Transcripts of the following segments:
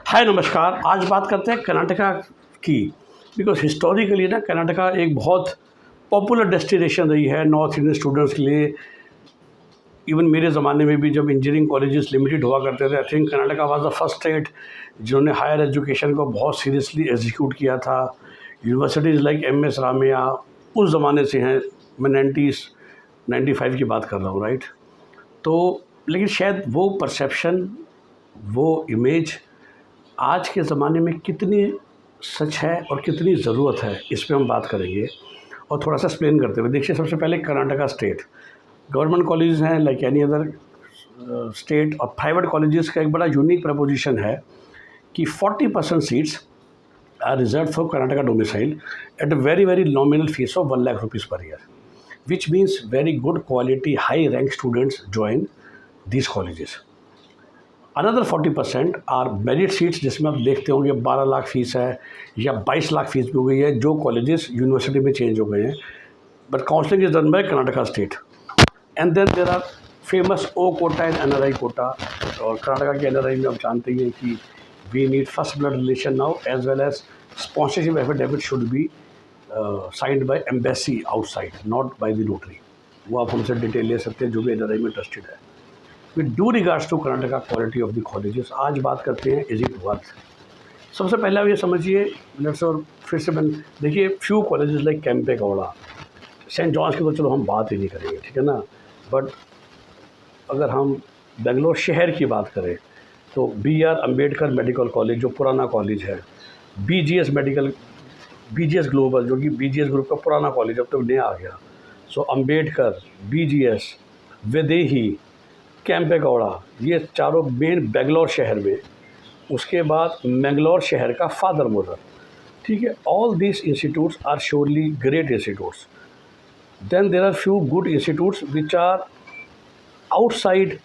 हाय नमस्कार। आज बात करते हैं कर्नाटका की। बिकॉज हिस्टोरिकली ना कर्नाटका एक बहुत पॉपुलर डेस्टिनेशन रही है नॉर्थ इंडियन स्टूडेंट्स के लिए। इवन मेरे ज़माने में भी जब इंजीनियरिंग कॉलेजेस लिमिटेड हुआ करते थे, I think Karnataka was the first state जिन्होंने हायर एजुकेशन को बहुत सीरियसली एग्जीक्यूट किया था। यूनिवर्सिटीज़ लाइक MS रामैया उस ज़माने से हैं। मैं 95 की बात कर रहा हूँ, राइट। तो लेकिन शायद वो परसेप्शन, वो इमेज आज के ज़माने में कितनी सच है और कितनी ज़रूरत है, इस पे हम बात करेंगे और थोड़ा सा एक्सप्लेन करते हुए। देखिए, सबसे पहले कर्नाटका स्टेट गवर्नमेंट कॉलेजेस हैं लाइक एनी अदर स्टेट, और प्राइवेट कॉलेजेस का एक बड़ा यूनिक प्रपोजिशन है कि 40% seats are reserve for Karnataka domicile at a very nominal fees of 1 lakh rupees per year, which means very good quality high rank students join these colleges. Another 40% are merit seats, जिसमें आप देखते होंगे 12 lakh fees है या 22 lakh fees भी हो गई है, जो कॉलेजेस यूनिवर्सिटी में चेंज हो गए हैं, but counselling is done by Karnataka state. And then there are famous O quota and NRI quota. और कर्नाटका के NRI में आप जानते ही हैं कि we need first blood relation now, as well as sponsorship affidavit should be signed by embassy outside, not by the notary. वो आप हमसे डिटेल ले सकते हैं जो भी NRI में इंटरेस्टेड है। With do regards to Karnataka quality of the colleges, आज बात करते हैं इज इट वर्थ। सबसे पहले आप ये समझिए, लेट्स, और फिर से मैं देखिए, few colleges like Kempegowda, Saint John's की तो चलो हम बात ही नहीं करेंगे, ठीक है ना। बट अगर हम बेंगलोर शहर की बात करें तो BR अम्बेडकर मेडिकल कॉलेज जो पुराना कॉलेज है, BGS ग्लोबल जो कि BGS ग्रुप का पुराना कॉलेज अब तो नया आ गया। सो अम्बेडकर, BGS, वैदेही, केम्पेगौड़ा, ये चारों मेन बेंगलोर शहर में। उसके बाद मैंगलोर शहर का फादर मदर, ठीक है। All these institutes are surely great institutes. Then there are few good institutes which are outside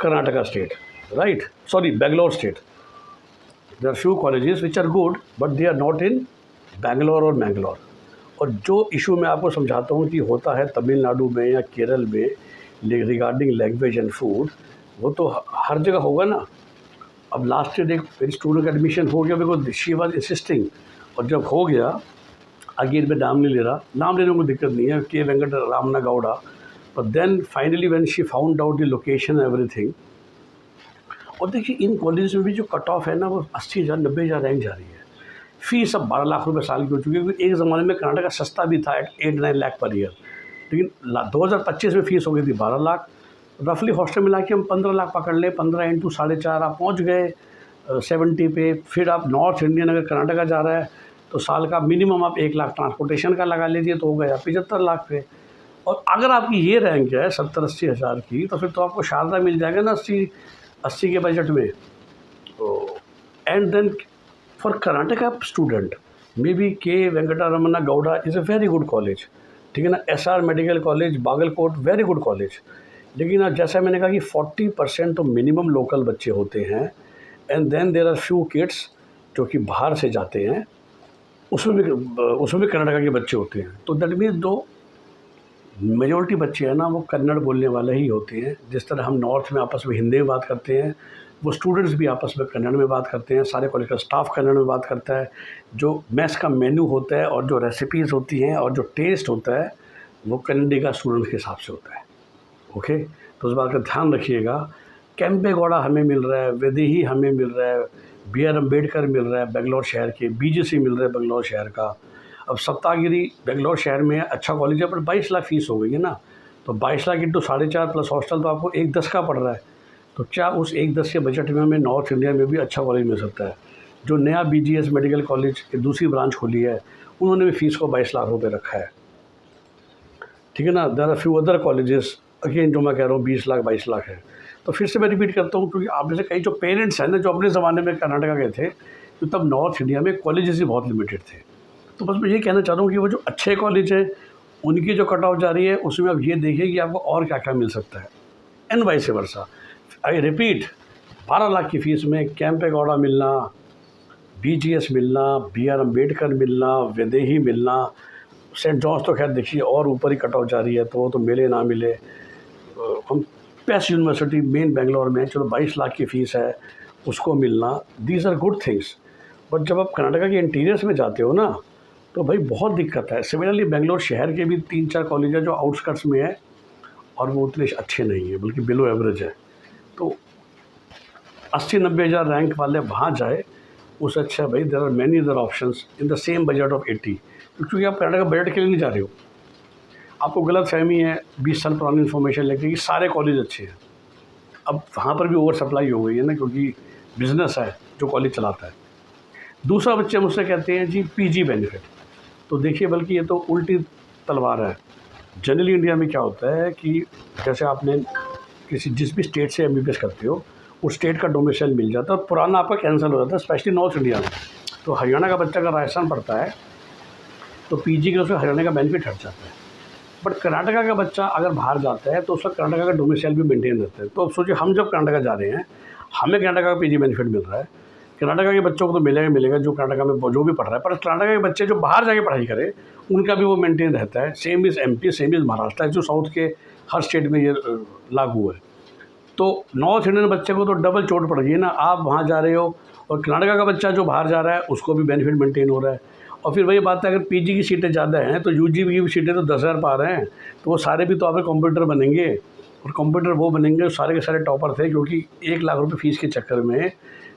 Karnataka state, right, sorry Bangalore state. There are few colleges which are good but they are not in Bangalore और मैंगलोर। और जो issue मैं आपको समझाता हूँ कि होता है तमिलनाडु में या केरल में रिगार्डिंग लैंग्वेज एंड फूड, वो तो हर जगह होगा ना। अब लास्ट ईयर एक मेरी स्टूडेंट का एडमिशन हो गया, बिकॉज शी वाज इंसिस्टिंग, और जब हो गया, अगेन मैं नाम नहीं ले रहा, नाम लेने में दिक्कत नहीं है, K Venkata Ramana Gowda, but then finally when she found out the location everything. और देखिए, इन कॉलेज में भी जो कट ऑफ है ना, वो 80,000 90,000 रैंक जा रही है। फीस अब 12 लाख रुपये साल की हो चुकी है, क्योंकि एक ज़माने में कर्नाटका सस्ता भी था एट 8-9 लाख पर ईयर, लेकिन 2025 में फ़ीस हो गई थी 12 लाख। रफली हॉस्टल मिला के हम 15 लाख पकड़ लें, 15 × 4.5 आप पहुंच गए 70 पे। फिर आप नॉर्थ इंडियन अगर कर्नाटका जा रहा है तो साल का मिनिमम आप 1 लाख ट्रांसपोर्टेशन का लगा लीजिए, तो हो गया 75 लाख पे। और अगर आपकी ये रैंक है 70-80 हज़ार की, तो फिर तो आपको शारदा मिल जाएगा ना 80 के बजट में। तो and then for Karnataka student may be K Venkataramana Gowda is a very good college, ठीक है ना। SR medical college Bagalkot, very good college. लेकिन अब जैसा मैंने कहा कि 40% तो मिनिमम लोकल बच्चे होते हैं, and then there are few kids जो कि बाहर से जाते हैं, उसमें भी कर्नाटका के बच्चे होते हैं। तो दैट मीन्स दो मेजॉरिटी बच्चे हैं ना, वो कन्नड़ बोलने वाले ही होते हैं। जिस तरह हम नॉर्थ में आपस में हिंदी में बात करते हैं, वो स्टूडेंट्स भी आपस में कन्नड़ में बात करते हैं, सारे कॉलेज का स्टाफ कन्नड़ में बात करता है। जो मैथ्स का मेन्यू होता है और जो रेसिपीज़ होती हैं और जो टेस्ट होता है, वो कन्नड़ी का स्टूडेंट के हिसाब से होता है। ओके, तो उस बात का ध्यान रखिएगा। केम्पेगौड़ा हमें मिल रहा है, वैदेही हमें मिल रहा है, BR अम्बेडकर मिल रहा है बेंगलोर शहर के, BGC मिल रहा है बेंगलोर शहर का। अब सप्तागिरी बेंगलोर शहर में अच्छा कॉलेज है, पर 22 लाख फीस हो गई है ना। तो 22 लाख × 4.5 प्लस हॉस्टल, तो आपको 1,10 का पड़ रहा है। तो क्या उस 1,10 के बजट में हमें नॉर्थ इंडिया में भी अच्छा कॉलेज मिल सकता है? जो नया BGS मेडिकल कॉलेज की दूसरी ब्रांच खोली है, उन्होंने भी फ़ीस को 22 लाख रुपये रखा है, ठीक है ना। There are few other colleges again, जो मैं कह रहा हूँ 20 लाख 22 लाख है। तो फिर से मैं रिपीट करता हूँ, क्योंकि आप में से कई जो पेरेंट्स हैं ना, जो अपने ज़माने में कर्नाटका गए थे, तो तब नॉर्थ इंडिया में कॉलेजेस ही बहुत लिमिटेड थे। तो बस मैं ये कहना चाह रहा हूँ कि वो जो अच्छे कॉलेज हैं, उनकी जो कट ऑफ जा रही है, उसमें आप ये देखिए कि आपको और क्या क्या मिल सकता है, and vice versa. I repeat, 12 lakh की फ़ीस में केम्पेगौड़ा मिलना, BGS मिलना, BR अम्बेडकर मिलना, वैदेही मिलना, सेंट जॉन्स तो खैर देखिए और ऊपर ही कट ऑफ जा रही है, तो वो तो मिले ना मिले। हम बेस्ट यूनिवर्सिटी मेन बेंगलोर में, चलो 22 लाख की फ़ीस है, उसको मिलना, these are good things. But जब आप कर्नाटका के इंटीरियर्स में जाते हो ना, तो भाई बहुत दिक्कत है। सिमिलरली बेंगलोर शहर के भी 3-4 कॉलेज हैं जो आउटस्कर्ट्स में है और वो उतने अच्छे नहीं हैं, बल्कि बिलो एवरेज है। तो 80-90 हज़ार रैंक वाले वहाँ जाए, उससे अच्छा भाई there are many other options in the same budget of 80, क्योंकि आप कर्नाटका बजट के लिए नहीं जा रहे हो। आपको गलत फहमी है 20 साल पुरानी इन्फॉर्मेशन लेके कि सारे कॉलेज अच्छे हैं। अब वहाँ पर भी ओवर सप्लाई हो गई है ना, क्योंकि बिज़नेस है जो कॉलेज चलाता है। दूसरा, बच्चे मुझसे कहते हैं जी पीजी बेनिफिट, तो देखिए बल्कि ये तो उल्टी तलवार है। जनरली इंडिया में क्या होता है कि जैसे आपने जिस भी स्टेट से एमबीबीएस करते हो, उस स्टेट का डोमिसाइल मिल जाता है और पुराना आपका कैंसिल हो जाता है, स्पेशली नॉर्थ इंडिया में। तो हरियाणा का बच्चा अगर राजस्थान पढ़ता है तो पीजी के उसका हरियाणा का बेनिफिट हट जाता है। बट कर्नाटका का बच्चा अगर बाहर जाता है तो उसका कर्नाटका का डोमिसाइल भी मेंटेन रहता है। तो अब सोचिए, हम जब कर्नाटका जा रहे हैं, हमें कर्नाटका का पीजी बेनिफिट मिल रहा है। कर्नाटका के बच्चों को तो मिलेगा जो कर्नाटका में जो भी पढ़ रहा है, पर कर्नाटका के बच्चे जो बाहर जाके पढ़ाई करें उनका भी वो मेंटेन रहता है। Same is MP, same is Maharashtra, जो साउथ के हर स्टेट में ये लागू है। तो नॉर्थ इंडियन बच्चे को तो डबल चोट पड़ गई ना, आप वहाँ जा रहे हो और कर्नाटका का बच्चा जो बाहर जा रहा है उसको भी बेनिफिट मेंटेन हो रहा है। और फिर वही बात है, अगर पीजी की सीटें ज़्यादा हैं तो यूजी की सीटें तो 10,000 पा रहे हैं, तो वो सारे भी तो आपके कंप्यूटर बनेंगे। और कंप्यूटर वो बनेंगे सारे के सारे टॉपर थे, क्योंकि 1 लाख रुपये फ़ीस के चक्कर में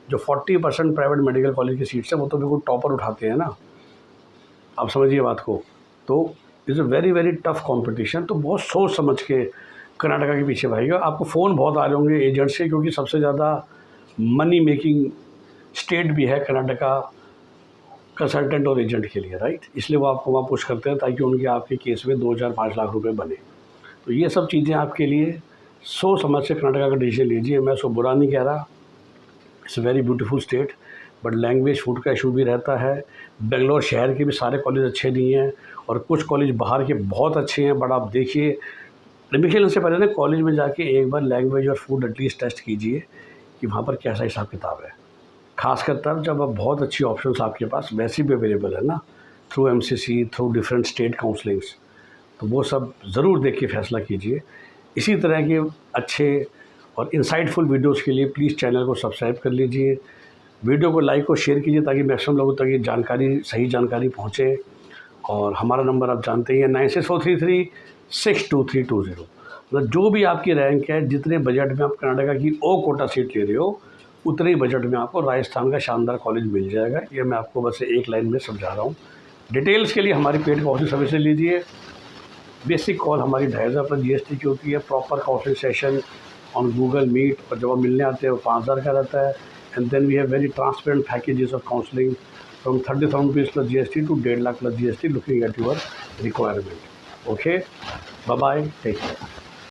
जो 40% प्राइवेट मेडिकल कॉलेज की सीट्स हैं वो तो बिल्कुल टॉपर उठाते हैं ना। आप समझिए बात को। तो is a very very tough competition. तो बहुत सोच समझ के कर्नाटका के पीछे भाईगा। आपको फ़ोन बहुत आ रहे होंगे एजेंट से, क्योंकि सबसे ज़्यादा मनी मेकिंग स्टेट भी है कर्नाटका कंसल्टेंट और एजेंट के लिए, राइट। इसलिए वो आपको वहाँ पुश करते हैं ताकि उनके आपके केस में 2-4-5 लाख रुपए बने। तो ये सब चीज़ें आपके लिए सोच समझ से कर्नाटका का डिसीजन लीजिए। मैं उसको बुरा नहीं कह रहा, it's a very beautiful state, but language food का इशू भी रहता है। बेंगलोर शहर के भी सारे कॉलेज अच्छे नहीं हैं और कुछ कॉलेज बाहर के बहुत अच्छे हैं। बट आप देखिए, एडमिशन से पहले ना कॉलेज में जाके एक बार लैंग्वेज और फूड एटलीस्ट टेस्ट कीजिए कि वहाँ पर कैसा हिसाब किताब है। खासकर तब जब अब बहुत अच्छी ऑप्शंस आपके पास वैसे भी अवेलेबल है ना, through MCC, through different state counsellings. तो वो सब ज़रूर देख के फैसला कीजिए। इसी तरह के अच्छे और इंसाइटफुल वीडियोस के लिए प्लीज़ चैनल को सब्सक्राइब कर लीजिए, वीडियो को लाइक और शेयर कीजिए ताकि मैक्सिमम लोगों तक ये जानकारी, सही जानकारी पहुँचे। और हमारा नंबर आप जानते ही हैं 9643362320। मतलब जो भी आपकी रैंक है, जितने बजट में आप कर्नाटका की ओ कोटा सीट ले रहे हो, उतने ही बजट में आपको राजस्थान का शानदार कॉलेज मिल जाएगा। ये मैं आपको बस एक लाइन में समझा रहा हूँ। डिटेल्स के लिए हमारी पेड काउंसलिंग सर्विस लीजिए। बेसिक कॉल हमारी 2,500 पर जीएसटी की होती है। Proper counselling session on Google Meet, और जब आप मिलने आते हैं वो 5,000 का रहता है। And then we have very transparent packages of counselling from 30,000 rupees plus GST to 1.5 lakh plus GST, looking at your requirement. Okay, bye bye, take care.